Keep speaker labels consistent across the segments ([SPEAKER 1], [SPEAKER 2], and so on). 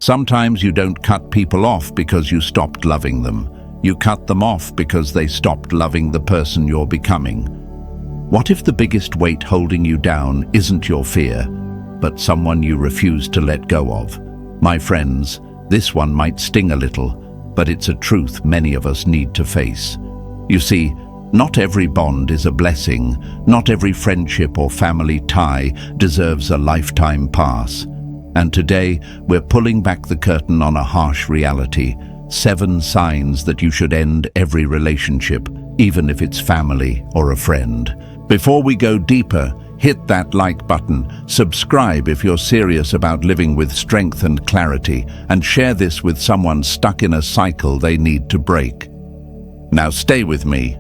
[SPEAKER 1] Sometimes you don't cut people off because you stopped loving them. You cut them off because they stopped loving the person you're becoming. What if the biggest weight holding you down isn't your fear, but someone you refuse to let go of? My friends, this one might sting a little, but it's a truth many of us need to face. You see, not every bond is a blessing. Not every friendship or family tie deserves a lifetime pass. And today, we're pulling back the curtain on a harsh reality. 7 signs that you should end every relationship, even if it's family or a friend. Before we go deeper, hit that like button, subscribe if you're serious about living with strength and clarity, and share this with someone stuck in a cycle they need to break. Now stay with me.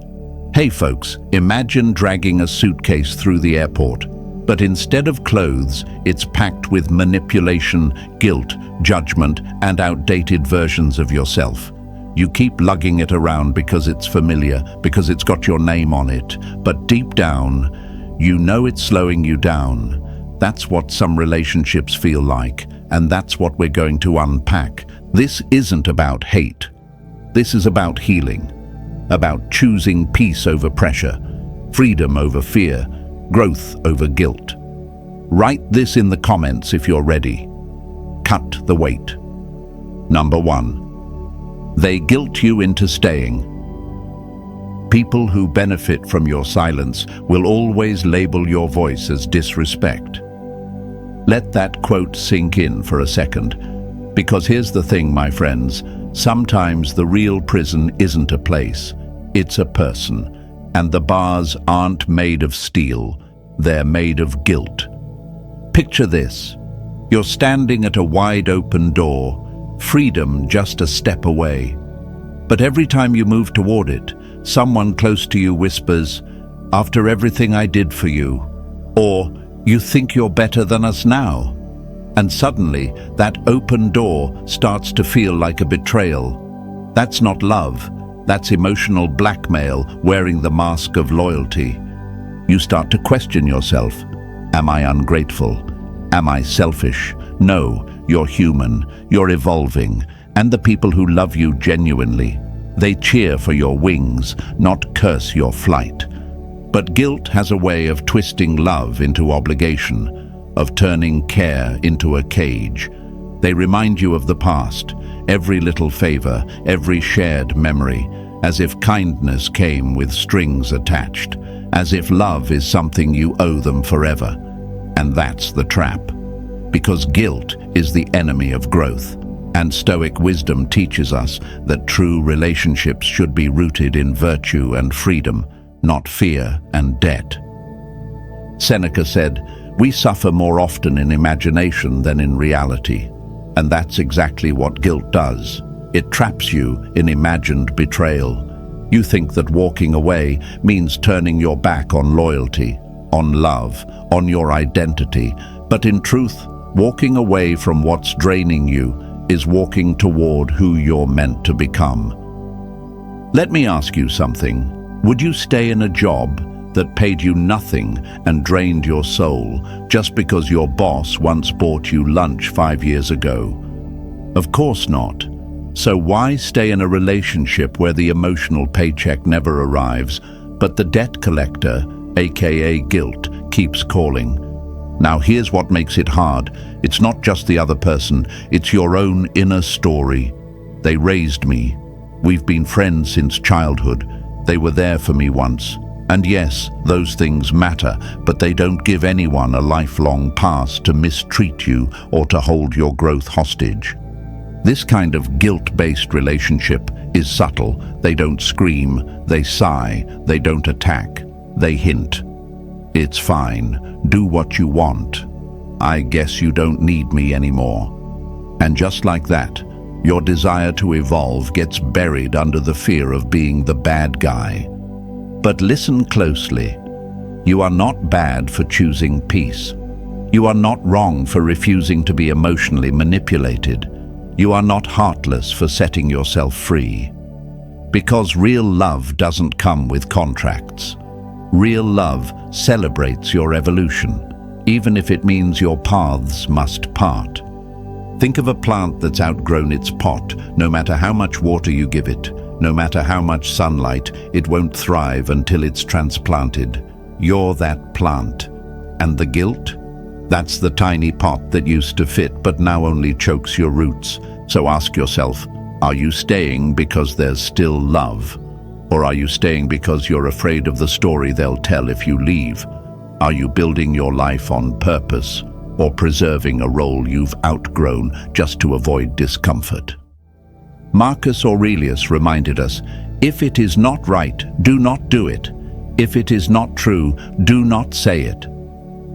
[SPEAKER 1] Hey folks, imagine dragging a suitcase through the airport, but instead of clothes, it's packed with manipulation, guilt, judgment, and outdated versions of yourself. You keep lugging it around because it's familiar, because it's got your name on it, but deep down, you know it's slowing you down. That's what some relationships feel like, and that's what we're going to unpack. This isn't about hate. This is about healing, about choosing peace over pressure, freedom over fear, growth over guilt. Write this in the comments if you're ready. Cut the weight. Number 1. They guilt you into staying. People who benefit from your silence will always label your voice as disrespect. Let that quote sink in for a second, because here's the thing, my friends, sometimes the real prison isn't a place, it's a person. And the bars aren't made of steel, they're made of guilt. Picture this. You're standing at a wide open door, freedom just a step away. But every time you move toward it, someone close to you whispers, "After everything I did for you," or "You think you're better than us now." And suddenly, that open door starts to feel like a betrayal. That's not love. That's emotional blackmail wearing the mask of loyalty. You start to question yourself. Am I ungrateful? Am I selfish? No, you're human, you're evolving, and the people who love you genuinely, they cheer for your wings, not curse your flight. But guilt has a way of twisting love into obligation, of turning care into a cage. They remind you of the past, every little favor, every shared memory, as if kindness came with strings attached, as if love is something you owe them forever. And that's the trap. Because guilt is the enemy of growth. And Stoic wisdom teaches us that true relationships should be rooted in virtue and freedom, not fear and debt. Seneca said, "We suffer more often in imagination than in reality." And that's exactly what guilt does. It traps you in imagined betrayal. You think that walking away means turning your back on loyalty, on love, on your identity. But in truth, walking away from what's draining you is walking toward who you're meant to become. Let me ask you something. Would you stay in a job that paid you nothing and drained your soul just because your boss once bought you lunch 5 years ago? Of course not. So why stay in a relationship where the emotional paycheck never arrives, but the debt collector, aka guilt, keeps calling? Now here's what makes it hard. It's not just the other person, it's your own inner story. They raised me. We've been friends since childhood. They were there for me once. And yes, those things matter, but they don't give anyone a lifelong pass to mistreat you or to hold your growth hostage. This kind of guilt-based relationship is subtle. They don't scream, they sigh, they don't attack, they hint. It's fine, do what you want. I guess you don't need me anymore. And just like that, your desire to evolve gets buried under the fear of being the bad guy. But listen closely. You are not bad for choosing peace. You are not wrong for refusing to be emotionally manipulated. You are not heartless for setting yourself free. Because real love doesn't come with contracts. Real love celebrates your evolution, even if it means your paths must part. Think of a plant that's outgrown its pot. No matter how much water you give it, no matter how much sunlight, it won't thrive until it's transplanted. You're that plant. And the guilt? That's the tiny pot that used to fit but now only chokes your roots. So ask yourself, are you staying because there's still love? Or are you staying because you're afraid of the story they'll tell if you leave? Are you building your life on purpose or preserving a role you've outgrown just to avoid discomfort? Marcus Aurelius reminded us, if it is not right, do not do it. If it is not true, do not say it.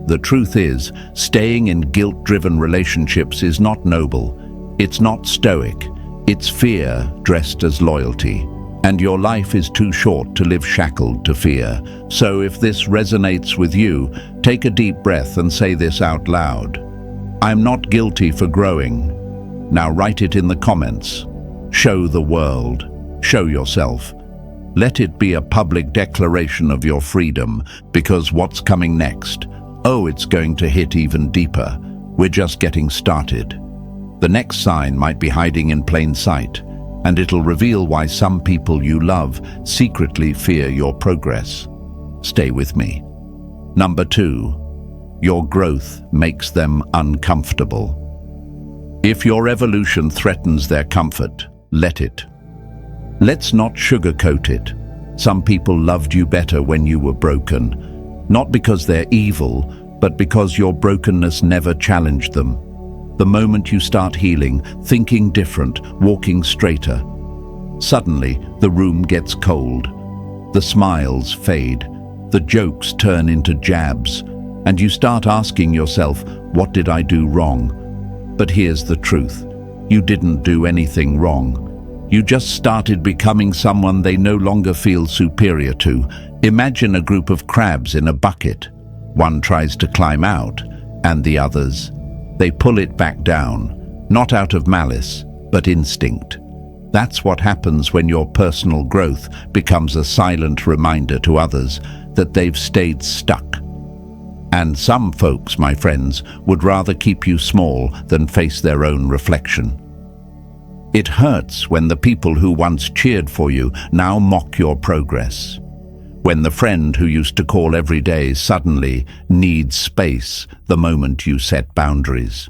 [SPEAKER 1] The truth is, staying in guilt-driven relationships is not noble. It's not stoic. It's fear dressed as loyalty. And your life is too short to live shackled to fear. So if this resonates with you, take a deep breath and say this out loud. I'm not guilty for growing. Now write it in the comments. Show the world. Show yourself. Let it be a public declaration of your freedom, because what's coming next? Oh, it's going to hit even deeper. We're just getting started. The next sign might be hiding in plain sight, and it'll reveal why some people you love secretly fear your progress. Stay with me. Number 2, your growth makes them uncomfortable. If your evolution threatens their comfort, let it. Let's not sugarcoat it. Some people loved you better when you were broken, not because they're evil, but because your brokenness never challenged them. The moment you start healing, thinking different, walking straighter, suddenly the room gets cold. The smiles fade, the jokes turn into jabs, and you start asking yourself, what did I do wrong? But here's the truth. You didn't do anything wrong. You just started becoming someone they no longer feel superior to. Imagine a group of crabs in a bucket. One tries to climb out, and the others, they pull it back down, not out of malice, but instinct. That's what happens when your personal growth becomes a silent reminder to others that they've stayed stuck. And some folks, my friends, would rather keep you small than face their own reflection. It hurts when the people who once cheered for you now mock your progress. When the friend who used to call every day suddenly needs space the moment you set boundaries.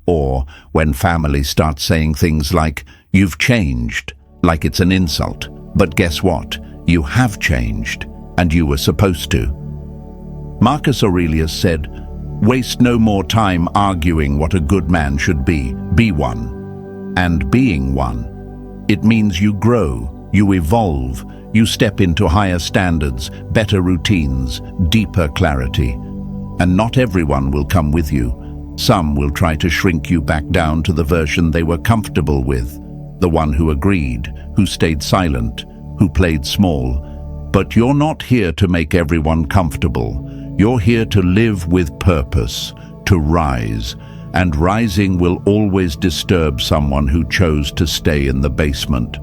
[SPEAKER 1] Or when family starts saying things like, "You've changed," like it's an insult. But guess what? You have changed, and you were supposed to. Marcus Aurelius said, "Waste no more time arguing what a good man should be. Be one." And being one, it means you grow, you evolve, you step into higher standards, better routines, deeper clarity. And not everyone will come with you. Some will try to shrink you back down to the version they were comfortable with, the one who agreed, who stayed silent, who played small. But you're not here to make everyone comfortable. You're here to live with purpose, to rise. And rising will always disturb someone who chose to stay in the basement.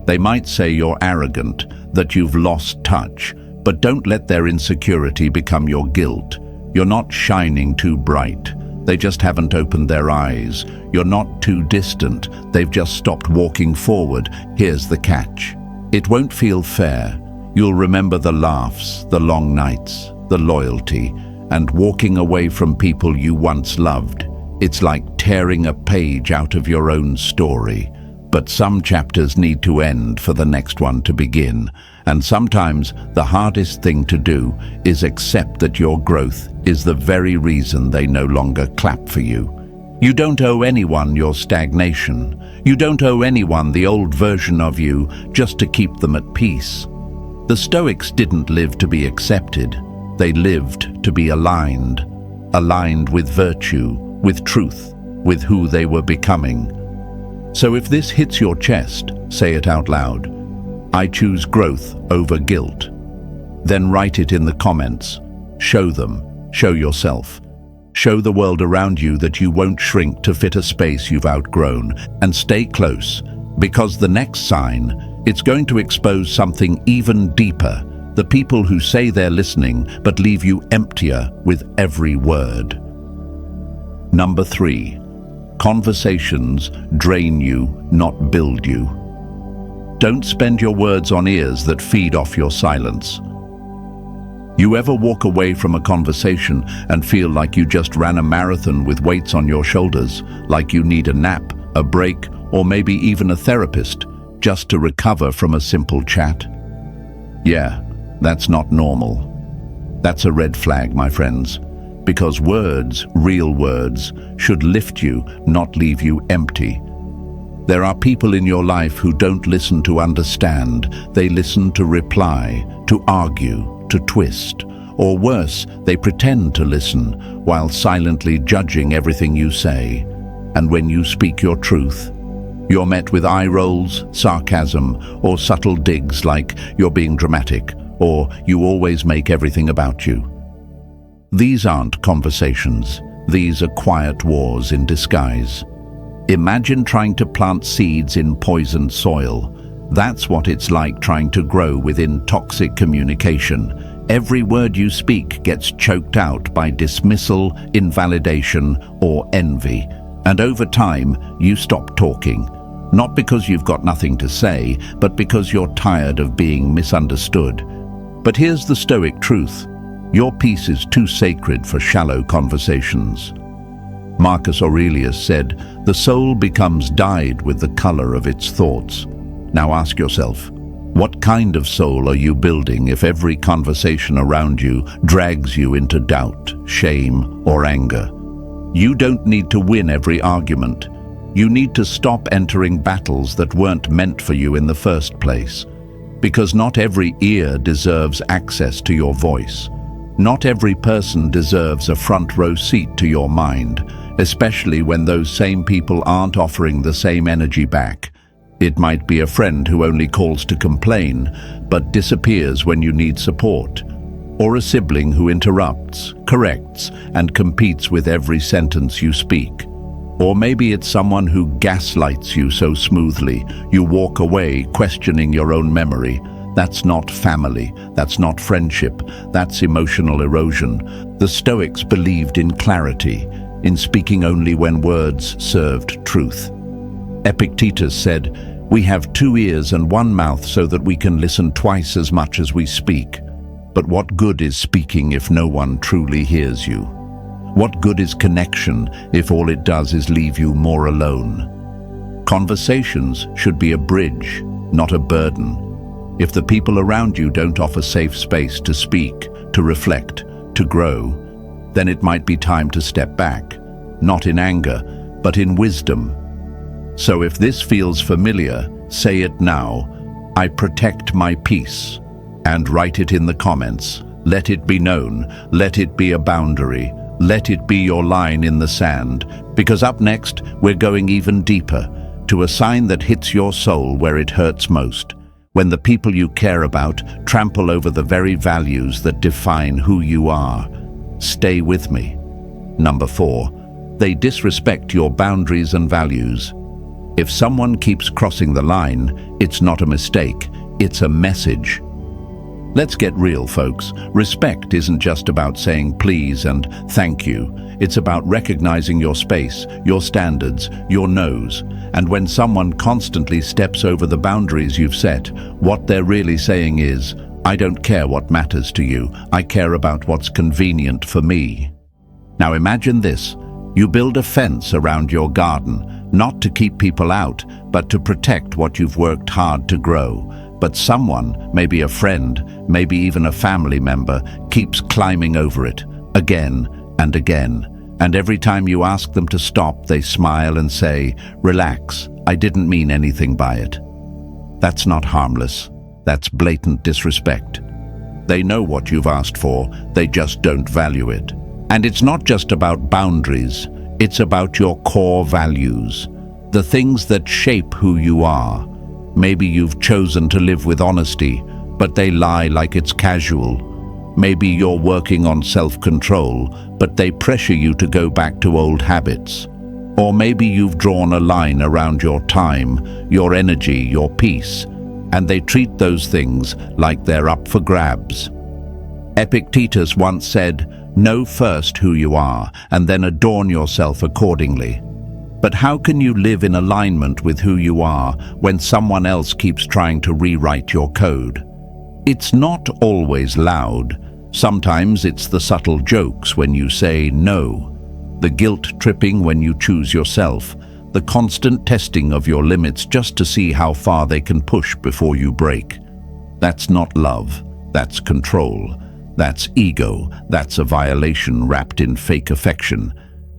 [SPEAKER 1] They might say you're arrogant, that you've lost touch, but don't let their insecurity become your guilt. You're not shining too bright. They just haven't opened their eyes. You're not too distant. They've just stopped walking forward. Here's the catch. It won't feel fair. You'll remember the laughs, the long nights, the loyalty, and walking away from people you once loved. It's like tearing a page out of your own story. But some chapters need to end for the next one to begin. And sometimes the hardest thing to do is accept that your growth is the very reason they no longer clap for you. You don't owe anyone your stagnation. You don't owe anyone the old version of you just to keep them at peace. The Stoics didn't live to be accepted. They lived to be aligned. Aligned with virtue, with truth, with who they were becoming. So if this hits your chest, say it out loud. I choose growth over guilt. Then write it in the comments. Show them. Show yourself. Show the world around you that you won't shrink to fit a space you've outgrown. And stay close, because the next sign, it's going to expose something even deeper. The people who say they're listening but leave you emptier with every word. Number 3, Conversations drain you, not build you. Don't spend your words on ears that feed off your silence. You ever walk away from a conversation and feel like you just ran a marathon with weights on your shoulders, like you need a nap, a break, or maybe even a therapist, just to recover from a simple chat? Yeah, that's not normal. That's a red flag, my friends, because words, real words, should lift you, not leave you empty. There are people in your life who don't listen to understand, they listen to reply, to argue, to twist, or worse, they pretend to listen while silently judging everything you say. And when you speak your truth, you're met with eye rolls, sarcasm, or subtle digs like you're being dramatic, or you always make everything about you. These aren't conversations. These are quiet wars in disguise. Imagine trying to plant seeds in poisoned soil. That's what it's like trying to grow within toxic communication. Every word you speak gets choked out by dismissal, invalidation, or envy. And over time, you stop talking. Not because you've got nothing to say, but because you're tired of being misunderstood. But here's the Stoic truth. Your peace is too sacred for shallow conversations. Marcus Aurelius said, "The soul becomes dyed with the color of its thoughts." Now ask yourself, what kind of soul are you building if every conversation around you drags you into doubt, shame, or anger? You don't need to win every argument. You need to stop entering battles that weren't meant for you in the first place. Because not every ear deserves access to your voice. Not every person deserves a front row seat to your mind, especially when those same people aren't offering the same energy back. It might be a friend who only calls to complain, but disappears when you need support. Or a sibling who interrupts, corrects, and competes with every sentence you speak. Or maybe it's someone who gaslights you so smoothly, you walk away questioning your own memory. That's not family, that's not friendship, that's emotional erosion. The Stoics believed in clarity, in speaking only when words served truth. Epictetus said, "We have 2 ears and 1 mouth so that we can listen twice as much as we speak. But what good is speaking if no one truly hears you? What good is connection if all it does is leave you more alone?" Conversations should be a bridge, not a burden. If the people around you don't offer safe space to speak, to reflect, to grow, then it might be time to step back, not in anger, but in wisdom. So if this feels familiar, say it now. I protect my peace. And write it in the comments. Let it be known. Let it be a boundary. Let it be your line in the sand. Because up next, we're going even deeper, to a sign that hits your soul where it hurts most. When the people you care about trample over the very values that define who you are. Stay with me. Number 4, they disrespect your boundaries and values. If someone keeps crossing the line, it's not a mistake, it's a message. Let's get real, folks. Respect isn't just about saying please and thank you. It's about recognizing your space, your standards, your no's. And when someone constantly steps over the boundaries you've set, what they're really saying is, I don't care what matters to you. I care about what's convenient for me. Now imagine this. You build a fence around your garden, not to keep people out, but to protect what you've worked hard to grow. But someone, maybe a friend, maybe even a family member, keeps climbing over it, again and again. And every time you ask them to stop, they smile and say, "Relax, I didn't mean anything by it." That's not harmless. That's blatant disrespect. They know what you've asked for, they just don't value it. And it's not just about boundaries, it's about your core values, the things that shape who you are. Maybe you've chosen to live with honesty, but they lie like it's casual. Maybe you're working on self-control, but they pressure you to go back to old habits. Or maybe you've drawn a line around your time, your energy, your peace, and they treat those things like they're up for grabs. Epictetus once said, "Know first who you are, and then adorn yourself accordingly." But how can you live in alignment with who you are when someone else keeps trying to rewrite your code? It's not always loud. Sometimes it's the subtle jokes when you say no, the guilt tripping when you choose yourself, the constant testing of your limits just to see how far they can push before you break. That's not love, that's control, that's ego, that's a violation wrapped in fake affection.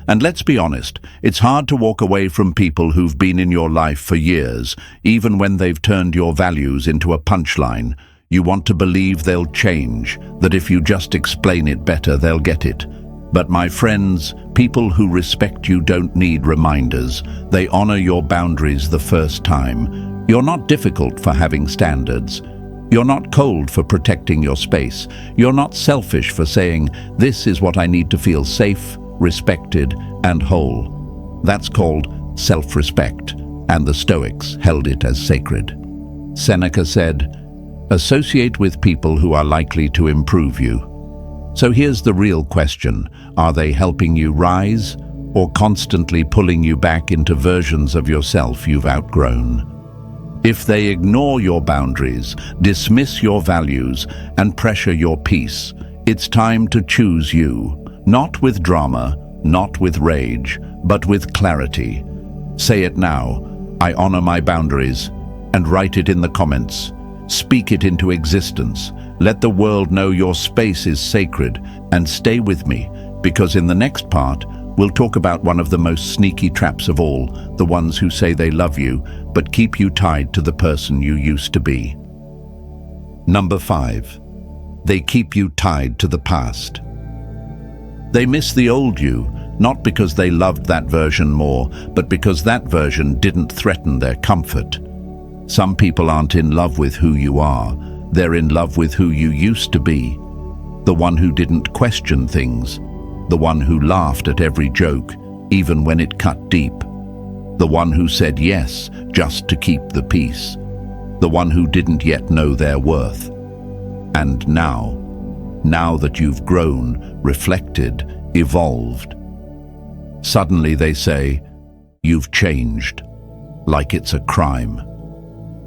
[SPEAKER 1] And let's be honest, it's hard to walk away from people who've been in your life for years, even when they've turned your values into a punchline. You want to believe they'll change, that if you just explain it better, they'll get it. But my friends, people who respect you don't need reminders. They honor your boundaries the first time. You're not difficult for having standards. You're not cold for protecting your space. You're not selfish for saying, this is what I need to feel safe, respected, and whole. That's called self-respect, and the Stoics held it as sacred. Seneca said, associate with people who are likely to improve you. So here's the real question. Are they helping you rise, or constantly pulling you back into versions of yourself you've outgrown? If they ignore your boundaries, dismiss your values, and pressure your peace, it's time to choose you. Not with drama, not with rage, but with clarity. Say it now. I honor my boundaries. And write it in the comments. Speak it into existence. Let the world know your space is sacred, and stay with me, because in the next part, we'll talk about one of the most sneaky traps of all, the ones who say they love you, but keep you tied to the person you used to be. Number 5. They keep you tied to the past. They miss the old you, not because they loved that version more, but because that version didn't threaten their comfort. Some people aren't in love with who you are, they're in love with who you used to be. The one who didn't question things, the one who laughed at every joke, even when it cut deep. The one who said yes, just to keep the peace. The one who didn't yet know their worth. And now that you've grown, reflected, evolved, suddenly they say, you've changed, like it's a crime.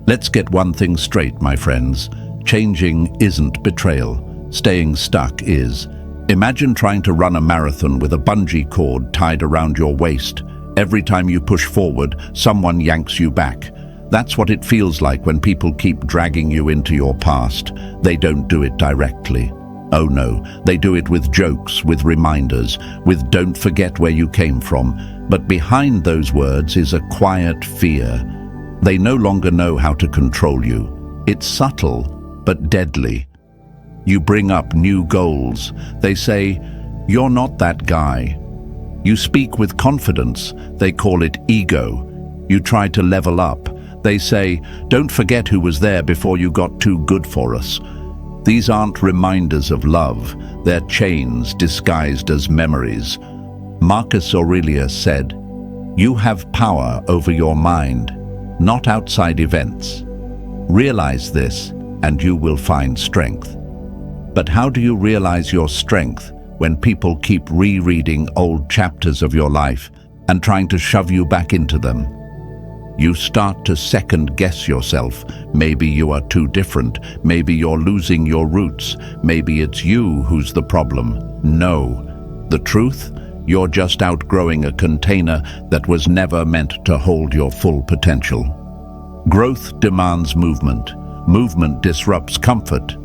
[SPEAKER 1] Let's get one thing straight, my friends. Changing isn't betrayal. Staying stuck is. Imagine trying to run a marathon with a bungee cord tied around your waist. Every time you push forward, someone yanks you back. That's what it feels like when people keep dragging you into your past. They don't do it directly. Oh no, they do it with jokes, with reminders, with don't forget where you came from. But behind those words is a quiet fear. They no longer know how to control you. It's subtle, but deadly. You bring up new goals. They say, you're not that guy. You speak with confidence. They call it ego. You try to level up. They say, don't forget who was there before you got too good for us. These aren't reminders of love. They're chains disguised as memories. Marcus Aurelius said, you have power over your mind, not outside events. Realize this, and you will find strength. But how do you realize your strength when people keep rereading old chapters of your life and trying to shove you back into them? You start to second-guess yourself. Maybe you are too different. Maybe you're losing your roots. Maybe it's you who's the problem. No. The truth? You're just outgrowing a container that was never meant to hold your full potential. Growth demands movement. Movement disrupts comfort.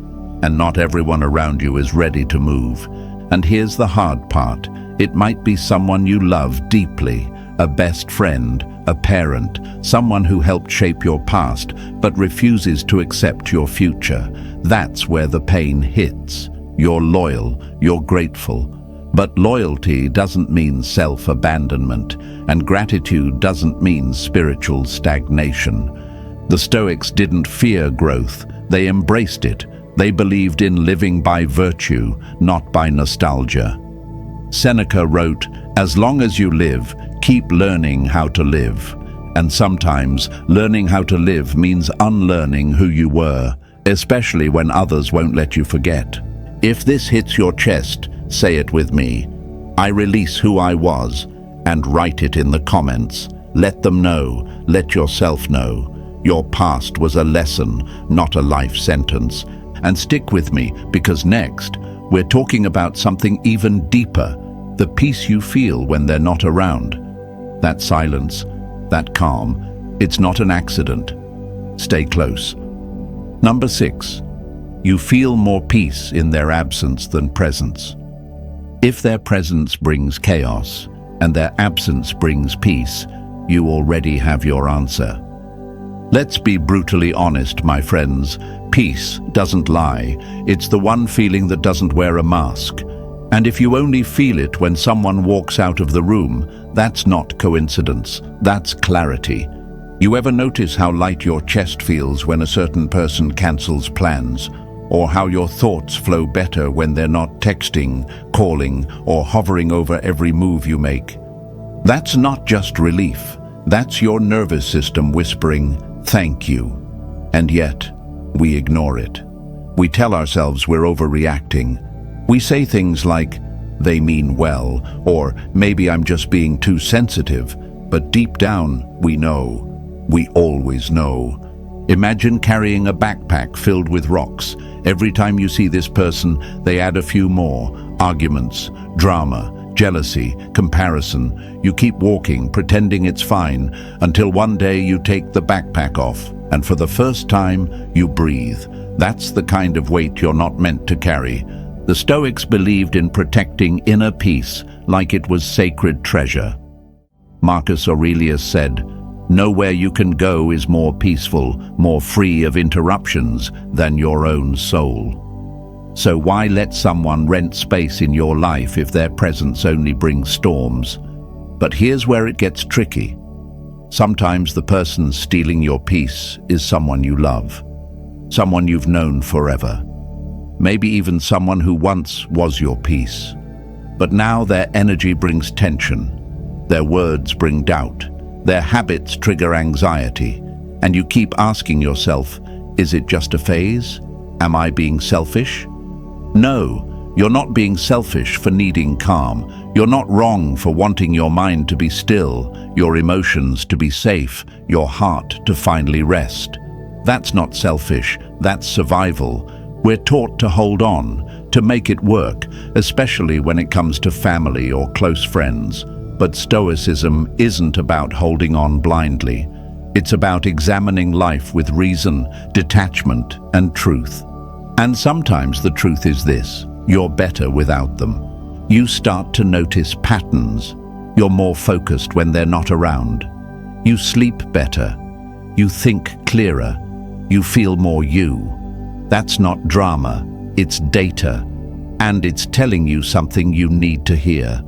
[SPEAKER 1] And not everyone around you is ready to move. And here's the hard part. It might be someone you love deeply, a best friend, a parent, someone who helped shape your past but refuses to accept your future. That's where the pain hits. You're loyal, you're grateful. But loyalty doesn't mean self-abandonment, and gratitude doesn't mean spiritual stagnation. The Stoics didn't fear growth, they embraced it. They believed in living by virtue, not by nostalgia. Seneca wrote, as long as you live, keep learning how to live. And sometimes, learning how to live means unlearning who you were, especially when others won't let you forget. If this hits your chest, say it with me. I release who I was, And write it in the comments. Let them know, let yourself know. Your past was a lesson, not a life sentence. And stick with me, because next, we're talking about something even deeper, the peace you feel when they're not around. That silence, that calm, it's not an accident. Stay close. Number 6, you feel more peace in their absence than presence. If their presence brings chaos and their absence brings peace, you already have your answer. Let's be brutally honest, my friends. Peace doesn't lie. It's the one feeling that doesn't wear a mask. And if you only feel it when someone walks out of the room, that's not coincidence. That's clarity. You ever notice how light your chest feels when a certain person cancels plans? Or how your thoughts flow better when they're not texting, calling, or hovering over every move you make? That's not just relief. That's your nervous system whispering, "Thank you." And yet, we ignore it. We tell ourselves we're overreacting. We say things like, "They mean well," or "Maybe I'm just being too sensitive." But deep down, we know. We always know. Imagine carrying a backpack filled with rocks. Every time you see this person, they add a few more. Arguments, drama, jealousy, comparison. You keep walking, pretending it's fine, until one day you take the backpack off, and for the first time, you breathe. That's the kind of weight you're not meant to carry. The Stoics believed in protecting inner peace like it was sacred treasure. Marcus Aurelius said, "Nowhere you can go is more peaceful, more free of interruptions than your own soul." So why let someone rent space in your life if their presence only brings storms? But here's where it gets tricky. Sometimes the person stealing your peace is someone you love, someone you've known forever, maybe even someone who once was your peace. But now their energy brings tension, their words bring doubt, their habits trigger anxiety, and you keep asking yourself, is it just a phase? Am I being selfish? No, you're not being selfish for needing calm. You're not wrong for wanting your mind to be still, your emotions to be safe, your heart to finally rest. That's not selfish, that's survival. We're taught to hold on, to make it work, especially when it comes to family or close friends. But Stoicism isn't about holding on blindly. It's about examining life with reason, detachment, and truth. And sometimes the truth is this: you're better without them. You start to notice patterns. You're more focused when they're not around. You sleep better. You think clearer. You feel more you. That's not drama, it's data. And it's telling you something you need to hear.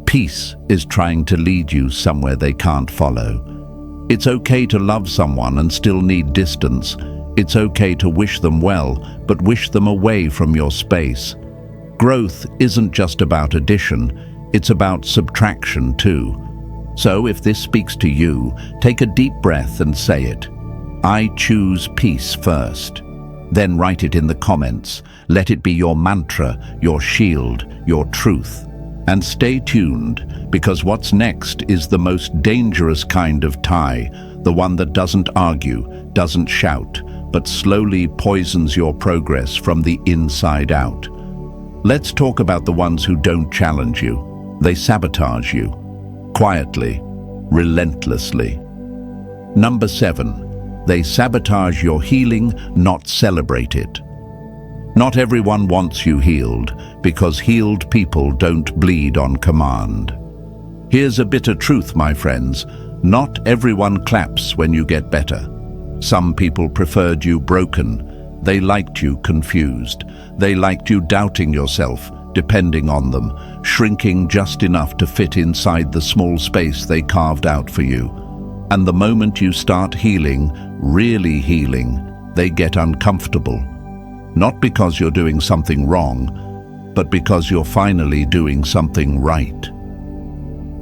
[SPEAKER 1] Peace is trying to lead you somewhere they can't follow. It's okay to love someone and still need distance. It's okay to wish them well, but wish them away from your space. Growth isn't just about addition, it's about subtraction too. So if this speaks to you, take a deep breath and say it. I choose peace first. Then write it in the comments. Let it be your mantra, your shield, your truth. And stay tuned, because what's next is the most dangerous kind of tie, the one that doesn't argue, doesn't shout, but slowly poisons your progress from the inside out. Let's talk about the ones who don't challenge you. They sabotage you, quietly, relentlessly. Number 7, they sabotage your healing, not celebrate it. Not everyone wants you healed, because healed people don't bleed on command. Here's a bitter truth, my friends. Not everyone claps when you get better. Some people preferred you broken. They liked you confused. They liked you doubting yourself, depending on them, shrinking just enough to fit inside the small space they carved out for you. And the moment you start healing, really healing, they get uncomfortable. Not because you're doing something wrong, but because you're finally doing something right.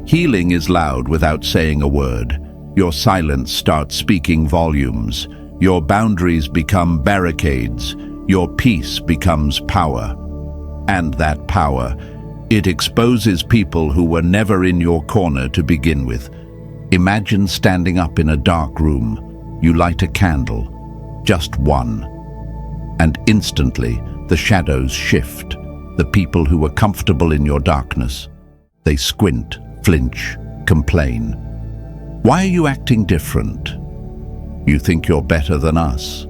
[SPEAKER 1] Healing is loud without saying a word. Your silence starts speaking volumes. Your boundaries become barricades. Your peace becomes power. And that power, It exposes people who were never in your corner to begin with. Imagine standing up in a dark room. You light a candle, just one, and instantly the shadows shift. The people who were comfortable in your darkness, they squint, flinch, complain. Why are you acting different? You think you're better than us?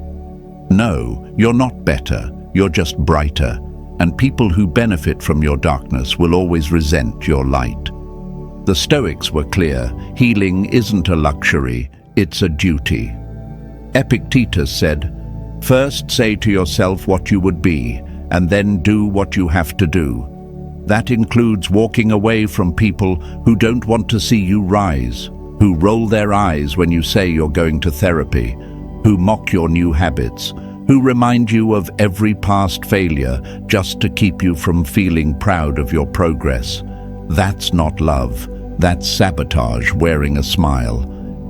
[SPEAKER 1] No, you're not better, you're just brighter, and people who benefit from your darkness will always resent your light. The Stoics were clear, healing isn't a luxury, it's a duty. Epictetus said, "First say to yourself what you would be, and then do what you have to do." That includes walking away from people who don't want to see you rise, who roll their eyes when you say you're going to therapy, who mock your new habits, who remind you of every past failure just to keep you from feeling proud of your progress. That's not love, that's sabotage wearing a smile.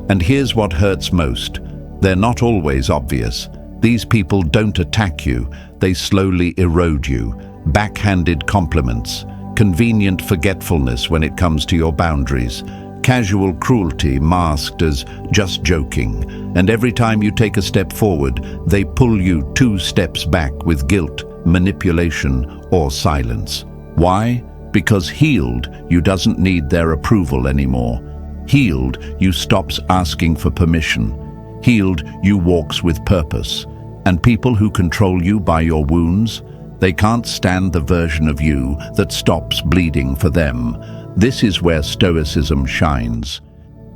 [SPEAKER 1] And here's what hurts most. They're not always obvious. These people don't attack you, they slowly erode you. Backhanded compliments, convenient forgetfulness when it comes to your boundaries, casual cruelty masked as just joking, and every time you take a step forward, they pull you 2 steps back with guilt, manipulation, or silence. Why? Because healed, you doesn't need their approval anymore. Healed, you stops asking for permission. Healed, you walks with purpose. And people who control you by your wounds, they can't stand the version of you that stops bleeding for them. This is where Stoicism shines.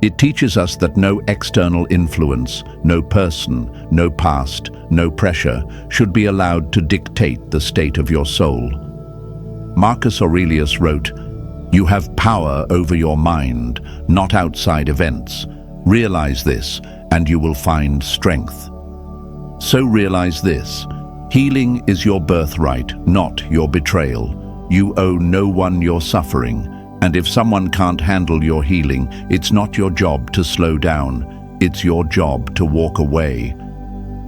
[SPEAKER 1] It teaches us that no external influence, no person, no past, no pressure should be allowed to dictate the state of your soul. Marcus Aurelius wrote, "You have power over your mind, not outside events. Realize this, and you will find strength." So realize this. Healing is your birthright, not your betrayal. You owe no one your suffering. And if someone can't handle your healing, it's not your job to slow down. It's your job to walk away.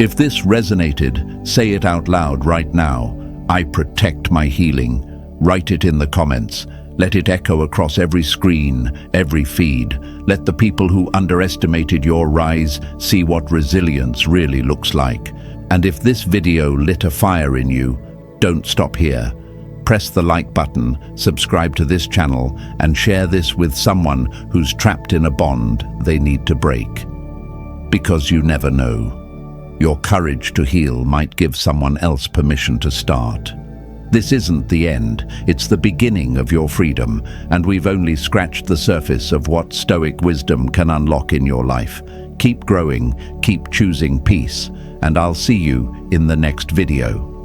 [SPEAKER 1] If this resonated, say it out loud right now. I protect my healing. Write it in the comments. Let it echo across every screen, every feed. Let the people who underestimated your rise see what resilience really looks like. And if this video lit a fire in you, don't stop here. Press the like button, subscribe to this channel, and share this with someone who's trapped in a bond they need to break. Because you never know. Your courage to heal might give someone else permission to start. This isn't the end, it's the beginning of your freedom, and we've only scratched the surface of what Stoic wisdom can unlock in your life. Keep growing, keep choosing peace, and I'll see you in the next video.